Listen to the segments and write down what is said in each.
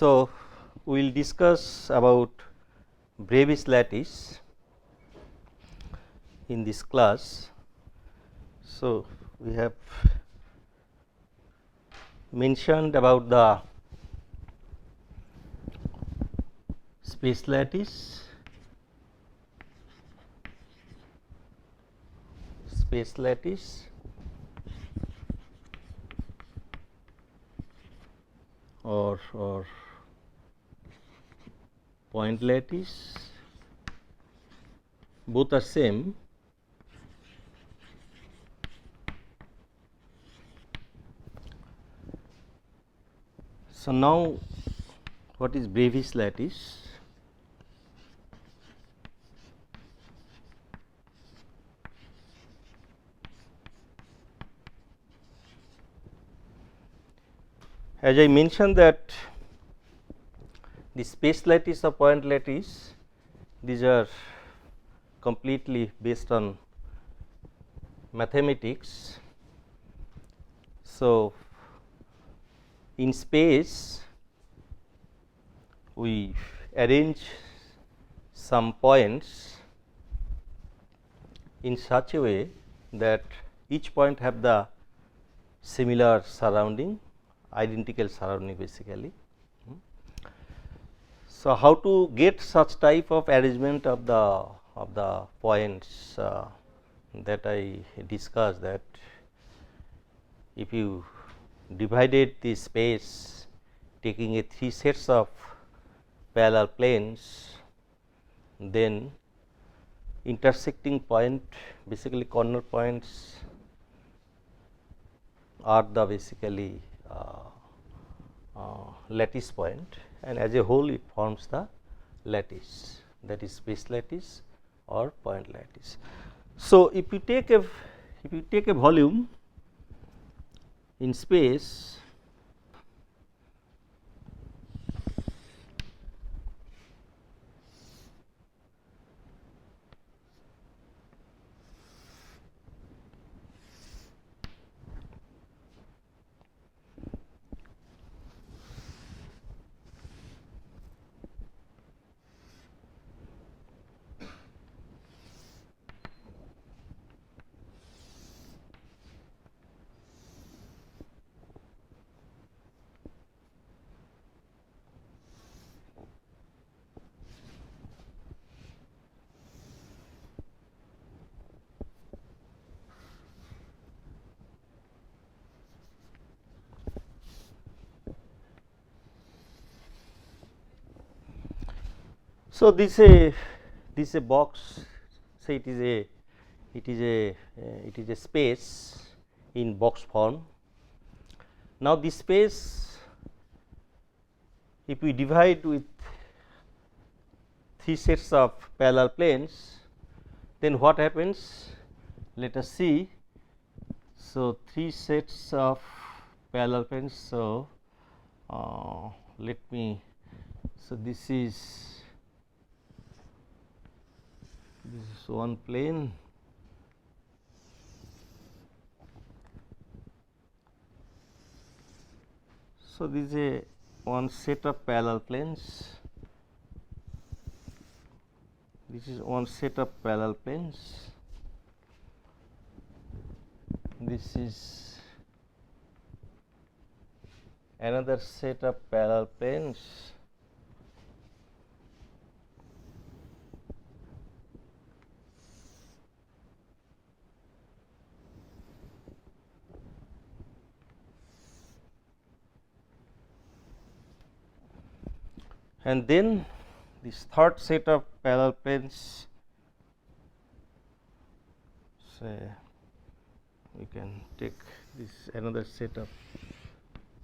So, we will discuss about Bravais lattice in this class. So, we have mentioned about the space lattice, or point lattice, both are same. So, now what is Bravais lattice? As I mentioned that the space lattice or point lattice, these are completely based on mathematics. So, in space we arrange some points in such a way that each point have the similar surrounding, identical surrounding basically. So, how to get such type of arrangement of the points that I discussed, that if you divided the space taking a 3 sets of parallel planes, then intersecting point, basically corner points are the basically lattice point, and as a whole it forms the lattice, that is space lattice or point lattice. So, if you take a volume in space, so this is a box, say it is a space in box form. Now, this space, if we divide with 3 sets of parallel planes, then what happens? Let us see. So, 3 sets of parallel planes. So, let me, so this is one plane, so this is a one set of parallel planes, this is one set of parallel planes, this is another set of parallel planes, and then this third set of parallel planes, say we can take this another set of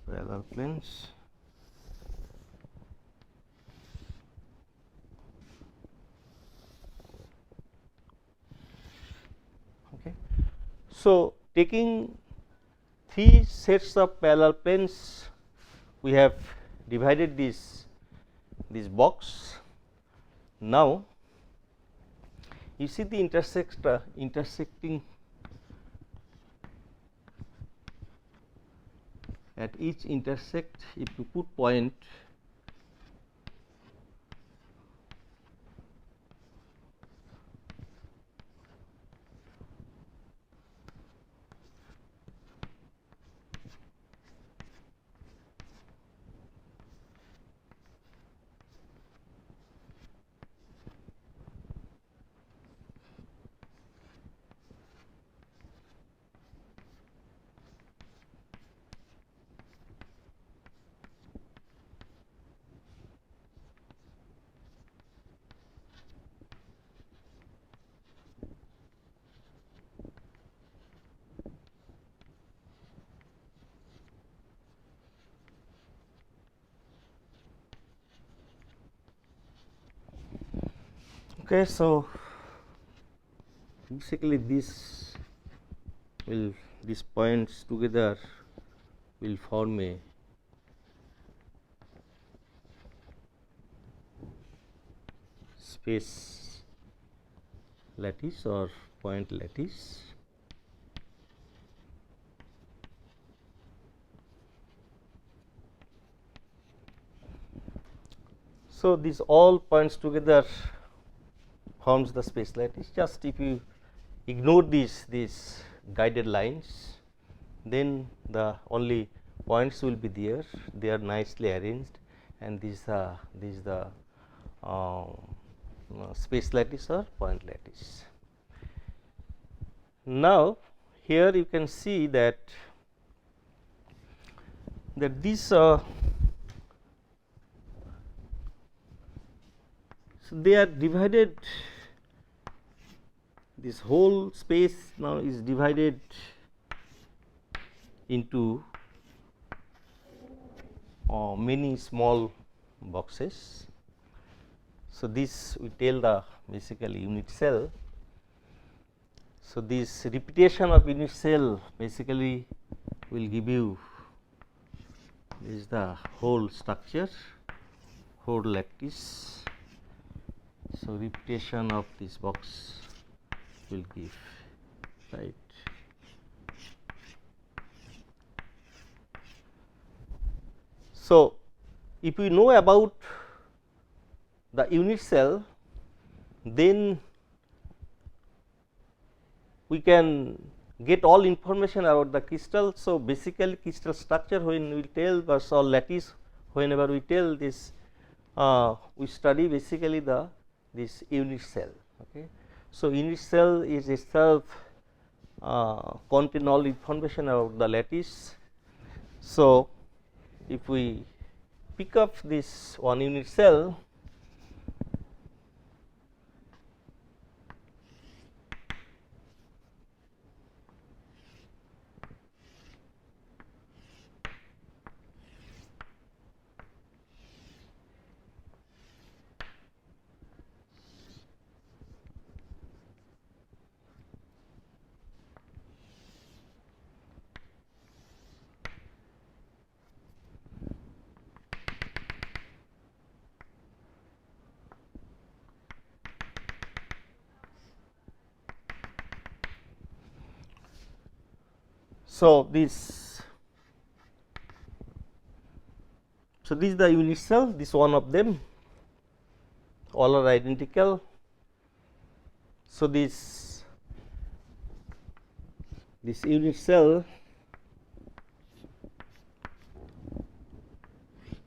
parallel planes. Okay. So, taking 3 sets of parallel planes, we have divided this box. Now, you see the intersecting at each intersect, if you put point, Okay, so basically these points together will form a space lattice or point lattice. So, these all points together forms the space lattice. Just if you ignore these guided lines, then the only points will be there. They are nicely arranged, and these are the space lattice or point lattice. Now, here you can see that these so they are divided. This whole space now is divided into many small boxes. So, this we tell the basically unit cell. So, this repetition of unit cell basically will give you is the whole structure, whole lattice. So, repetition of this box will give, right. So, if we know about the unit cell, then we can get all information about the crystal. So, basically crystal structure when we tell or lattice whenever we tell this we study basically this unit cell. Okay. So, unit cell is itself contain all information about the lattice. So, if we pick up this one unit cell, so this is the unit cell, this one of them, all are identical. So, this unit cell,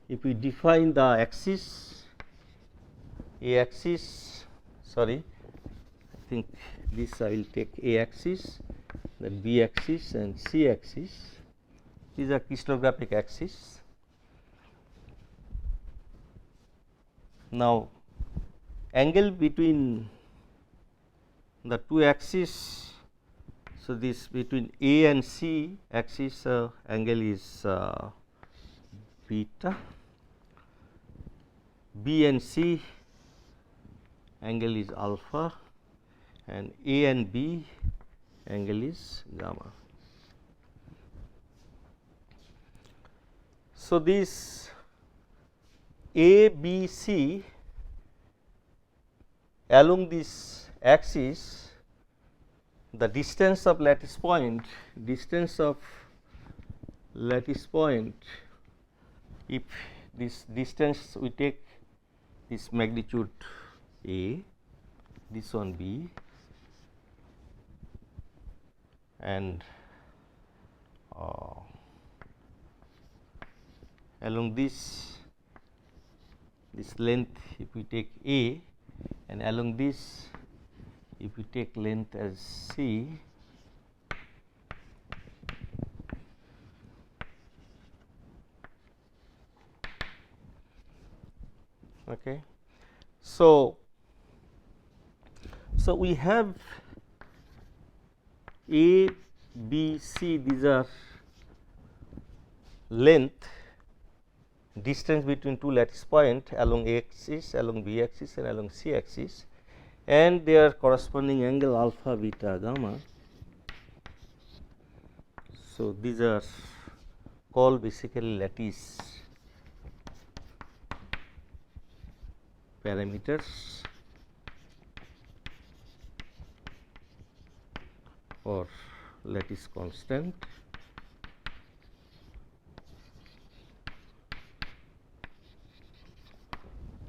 if we define the axis, a axis, sorry, I think this I will take a axis, then b axis and c axis. These are crystallographic axis. Now, angle between the two axes, so this between A and C axis angle is beta, B and C angle is alpha, and A and B angle is gamma. So, this A, B, C along this axis, the distance of lattice point, if this distance we take this magnitude A, this one B, and along this length if we take A, and along this if we take length as C, okay. So, we have A, B, C, these are length, distance between two lattice point along A axis, along B axis and along C axis, and their corresponding angle alpha, beta, gamma. So, these are called basically lattice parameters or lattice constant.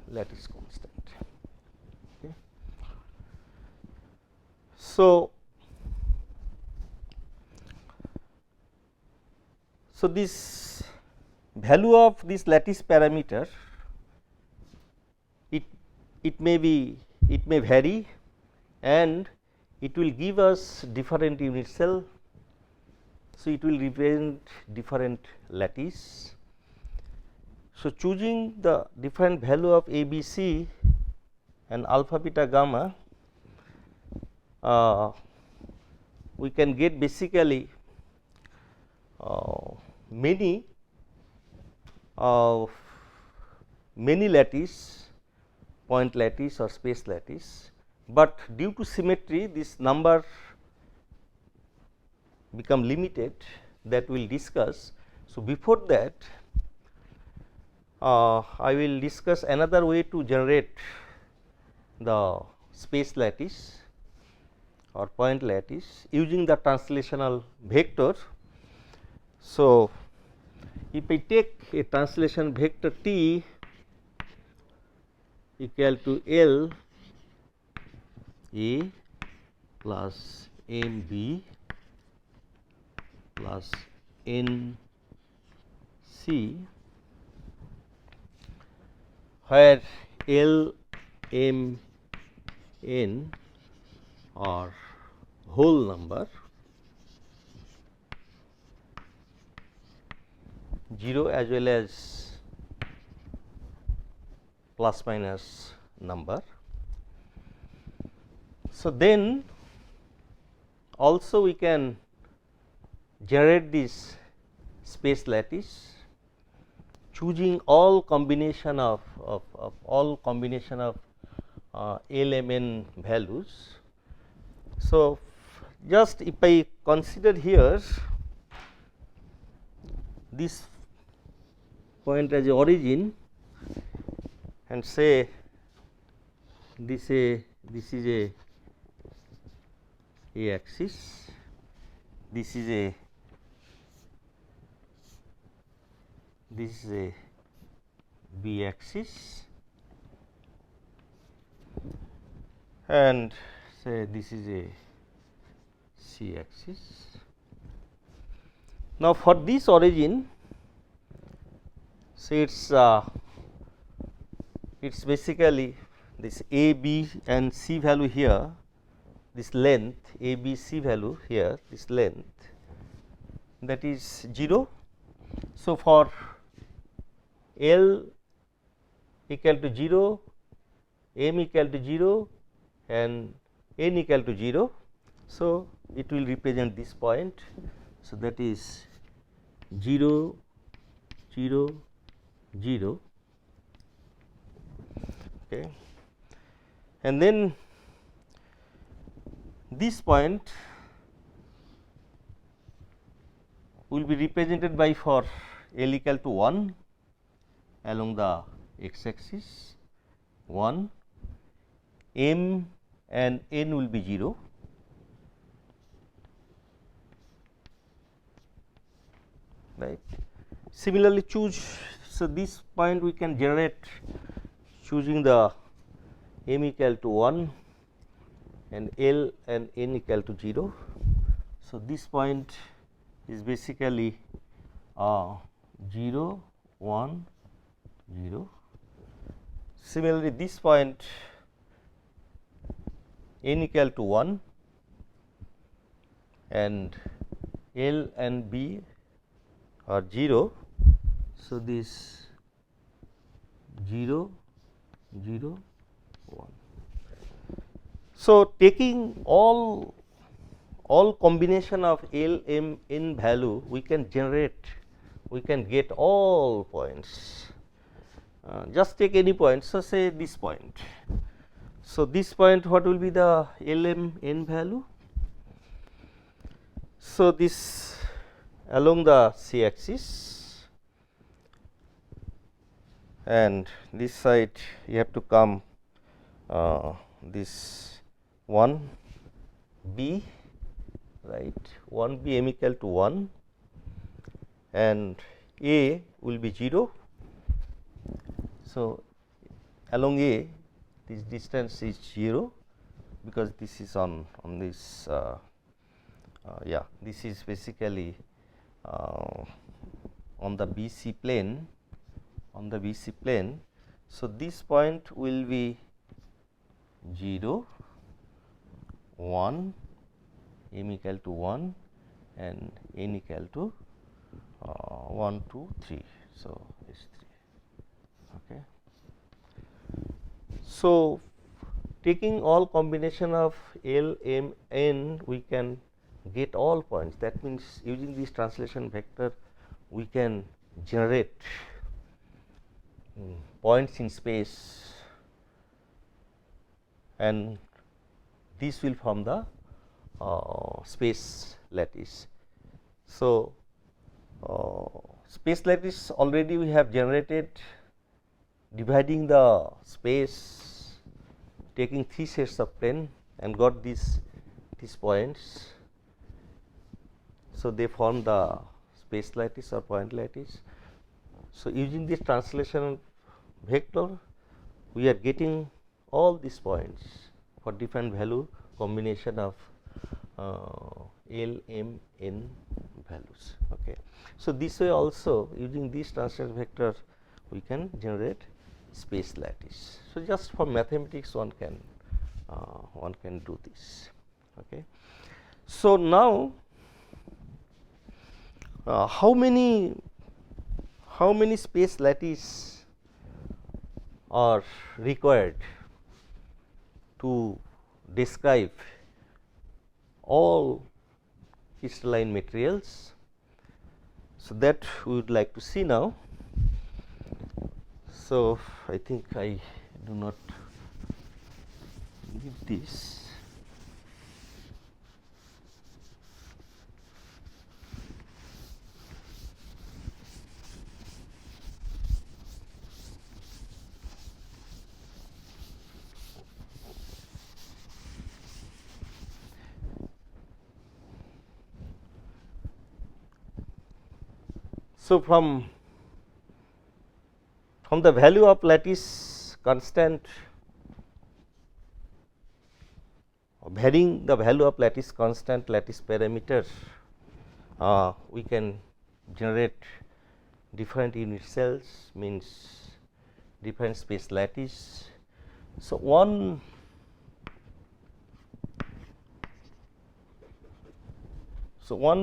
Lattice constant. Okay. So, this value of this lattice parameter, it may vary, and it will give us different unit cell. So, it will represent different lattice. So, choosing the different value of A, B, C and alpha, beta, gamma, we can get basically many lattice, point lattice or space lattice, but due to symmetry this number become limited, that we will discuss. So, before that I will discuss another way to generate the space lattice or point lattice using the translational vector. So, if I take a translation vector T equal to L A plus M B plus N C, where L, M, N are whole number, 0 as well as plus minus number. So, then also we can generate this space lattice choosing all combination of LMN values. So, just if I consider here this point as a origin and say this is a axis, this is a B axis, and say this is a C axis. Now, for this origin, so it's basically this A, B and C value here, this length A, B, C value here, this length, that is 0. So, for L equal to 0, M equal to 0 and N equal to 0. So, it will represent this point. So, that is 0, 0, 0, okay. And then this point will be represented by, for L equal to 1 along the x axis 1, M and N will be 0. Right. Similarly, choose, so this point we can generate choosing the M equal to 1 and L and N equal to 0. So, this point is basically 0, 1, 0. Similarly, this point N equal to 1 and L and B are 0. So, this 0, 0, 1. So, taking all combination of L, M, N value, we can get all points. Just take any point. So, say this point. So, this point what will be the LMN value? So, this along the C axis and this side you have to come this 1 B, right, 1 B m equal to 1 and A will be 0. So, along A this distance is 0 because this is on this yeah, this is basically on the BC plane, So, this point will be 0, 1, m equal to 1 and n equal to 1, 2, 3. So, it's 3. Okay. So, taking all combination of L, M, N, we can get all points. That means, using this translation vector, we can generate points in space, and this will form the space lattice. So, space lattice already we have generated, dividing the space, taking 3 sets of plane and got these points. So, they form the space lattice or point lattice. So, using this translation vector, we are getting all these points for different value combination of L, M, N values. Okay. So, this way also, using this translation vector, we can generate space lattice. So, just for mathematics one can do this. Okay. So, now how many space lattice are required to describe all crystalline materials? So, that we would like to see now. So, I think I do not give this. So, from the value of lattice constant, varying the value of lattice constant, lattice parameter, we can generate different unit cells, means different space lattice. So, one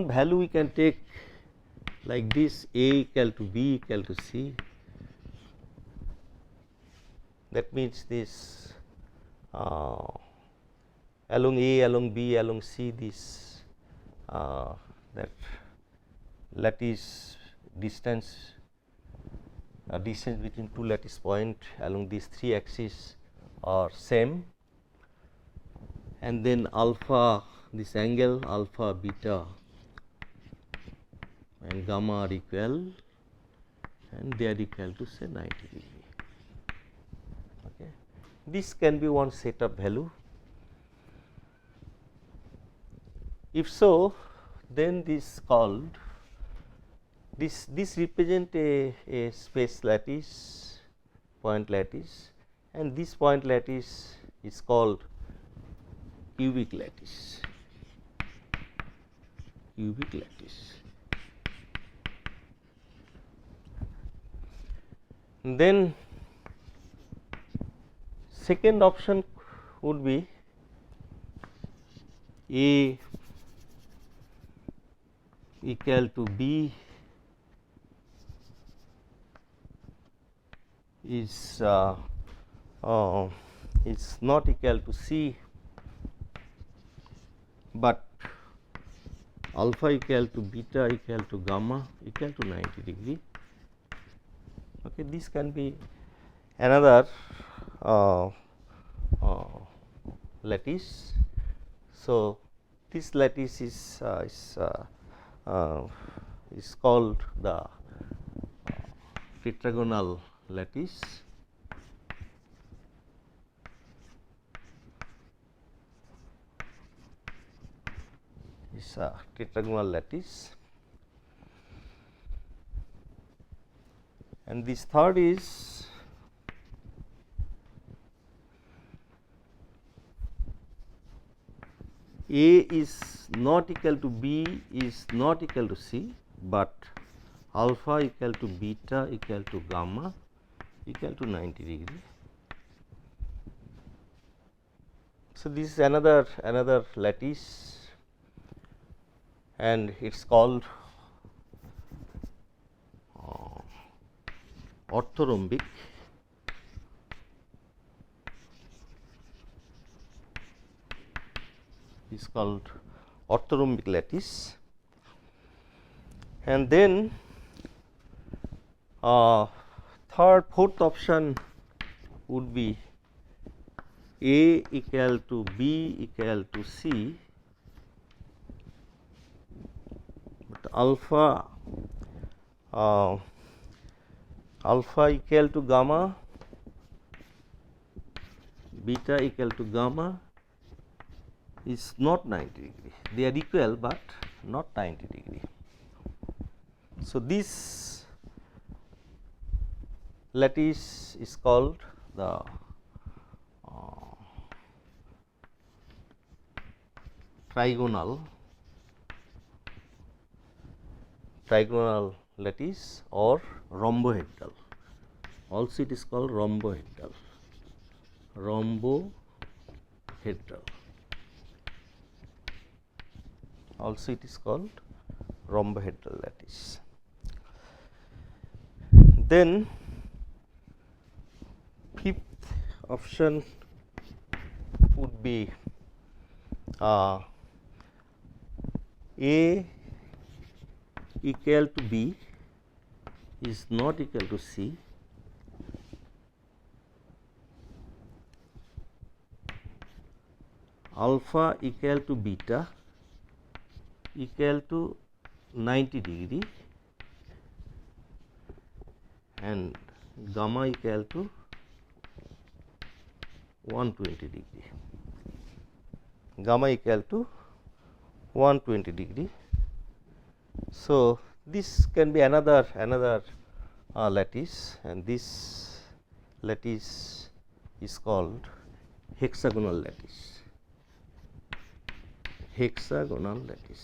value we can take like this, A equal to B equal to C. That means this along A, along B, along C, this that lattice distance between two lattice point along these 3 axes are same, and then alpha, this angle alpha, beta and gamma are equal, and they are equal to say 90 degree. Okay. This can be one set of value. If so, then this called this represent a space lattice, point lattice, and this point lattice is called cubic lattice. Cubic lattice. Then second option would be A equal to B is not equal to C, but alpha equal to beta equal to gamma equal to 90 degree. Okay, this can be another lattice. So, this lattice is called the tetragonal lattice. Is a tetragonal lattice, and this third is A is not equal to B is not equal to C, but alpha equal to beta equal to gamma equal to 90 degree. So, this is another lattice, and it is called orthorhombic. Is called orthorhombic lattice, and then fourth option would be A equal to B equal to C, but alpha equal to gamma, beta equal to gamma is not 90 degree. They are equal, but not 90 degree. So, this lattice is called the trigonal lattice or rhombohedral. Also, it is called rhombohedral. Also, it is called rhombohedral lattice. Then, fifth option would be A equal to B is not equal to C, alpha equal to beta equal to 90 degree, and gamma equal to 120 degree. Gamma equal to 120 degree. So, this can be another lattice, and this lattice is called hexagonal lattice. Hexagonal lattice.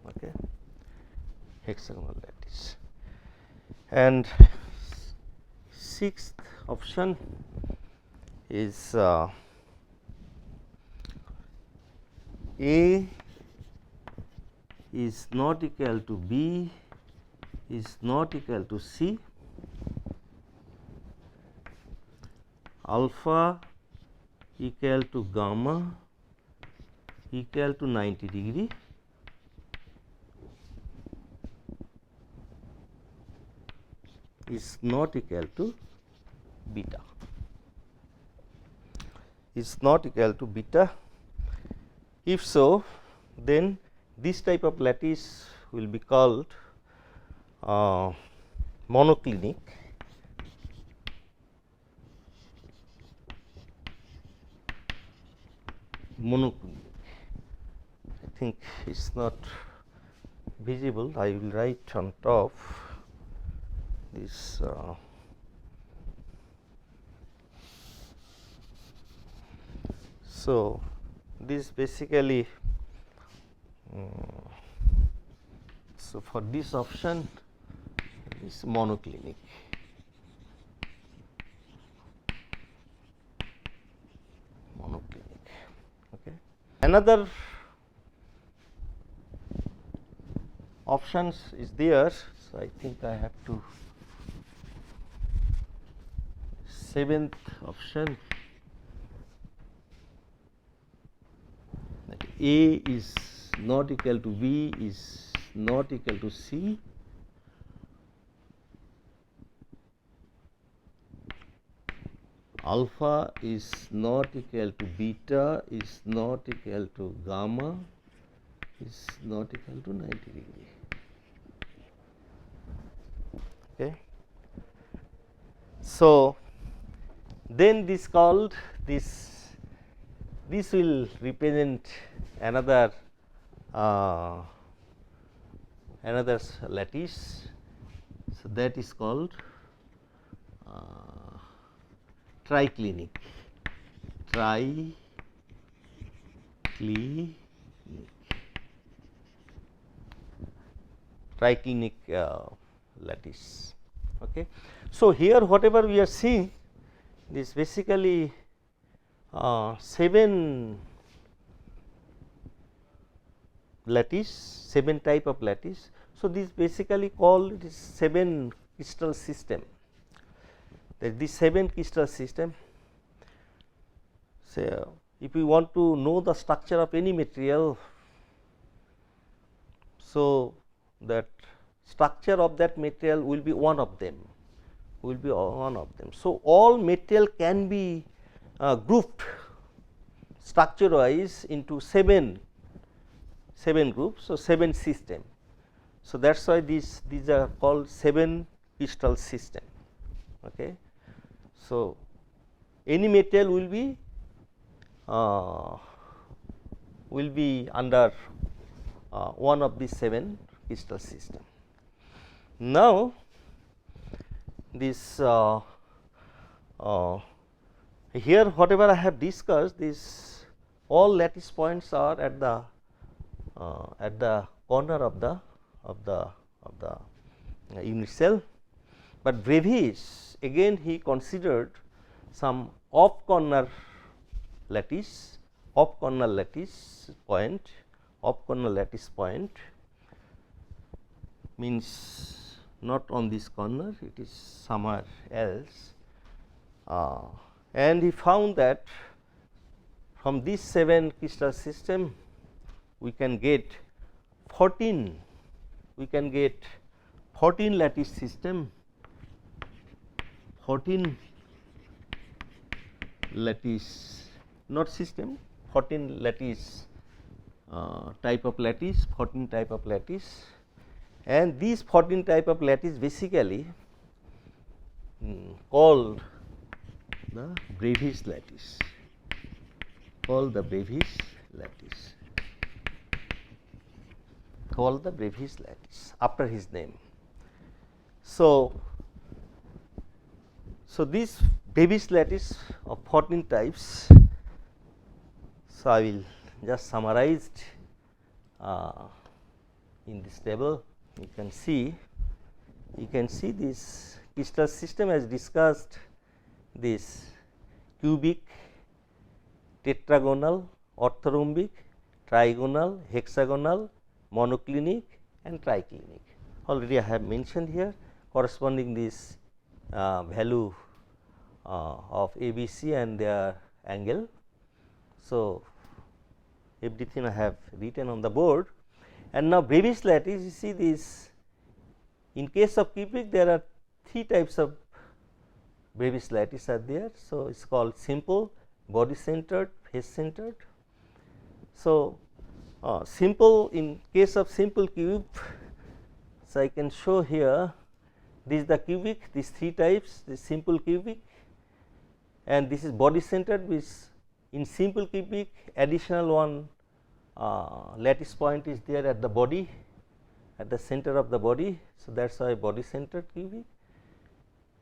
Okay. Hexagonal lattice. And sixth option is A is not equal to B is not equal to C, alpha equal to gamma equal to 90 degree, is not equal to beta. Is not equal to beta. If so, then this type of lattice will be called monoclinic. I think it is not visible. I will write on top this so this basically so for this option is monoclinic. Okay. Another options is there. So, I think I have to seventh option, that A is not equal to B is not equal to C, alpha is not equal to beta is not equal to gamma is not equal to 90 degree. Okay. So, then this will represent another another lattice. So, that is called triclinic. Triclinic lattice. Okay. So, here whatever we are seeing is basically 7 lattice, 7 type of lattice. So, this basically called this 7 crystal system. That this 7 crystal system. So, if we want to know the structure of any material, so that structure of that material will be one of them, So, all material can be grouped structure wise into 7 groups. So, 7 system. So, that is why these are called 7 crystal system. Okay. So, any material will be under one of these 7 crystal system. Now, this here whatever I have discussed, this all lattice points are at the corner of the unit cell, but Bravais again he considered some off corner lattice point. Means not on this corner, it is somewhere else, and he found that from this 7 crystal system we can get 14 lattice system, 14 lattice, not system, 14 lattice type of lattice, and these 14 type of lattice basically called the Bravais lattice, after his name. So, this Bravais lattice of 14 types. So, I will just summarize in this table. You can see this crystal system as discussed, this cubic, tetragonal, orthorhombic, trigonal, hexagonal, monoclinic and triclinic. Already I have mentioned here corresponding this value of ABC and their angle. So, everything I have written on the board. And now, Bravais lattice, you see this, in case of cubic there are 3 types of Bravais lattice are there. So, it is called simple, body centered, face centered. So, simple, in case of simple cube, so I can show here, this is the cubic, these 3 types, this simple cubic, and this is body centered, which in simple cubic additional one lattice point is there at the body, at the center of the body. So, that is why body centered cubic,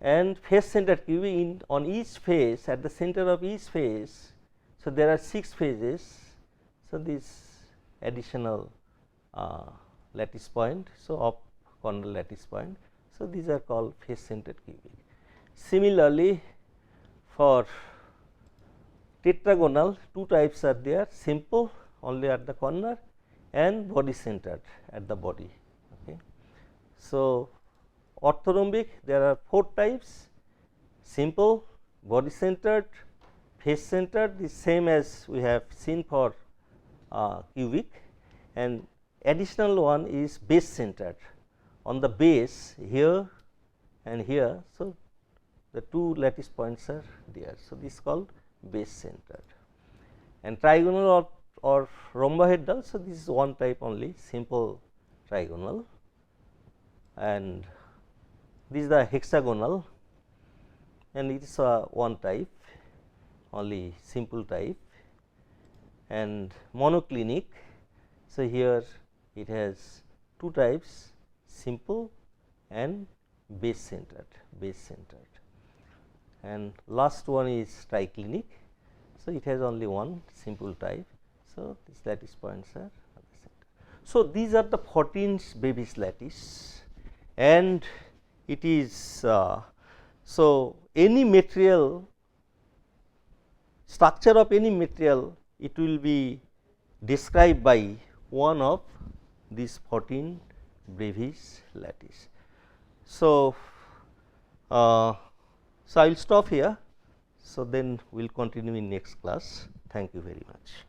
and face centered cubic on each face, at the center of each face. So, there are 6 phases. So, this additional lattice point, so off corner lattice point. So, these are called face centered cubic. Similarly, for tetragonal 2 types are there, simple only at the corner and body centered at the body. Okay. So, orthorhombic there are 4 types, simple, body centered, face centered, the same as we have seen for cubic, and additional one is base centered on the base here and here. So, the two lattice points are there. So, this is called base centered, and trigonal or rhombohedral. So, this is one type only, simple trigonal, and this is the hexagonal, and it is one type, only simple type, and monoclinic. So, here it has two types, simple and base centered, and last one is triclinic. So, it has only one simple type. So, these lattice points are at the center. So, these are the 14 Bravais lattice, and it is so any material, structure of any material, it will be described by one of these 14 Bravais lattice. So, I will stop here. So, then we will continue in next class. Thank you very much.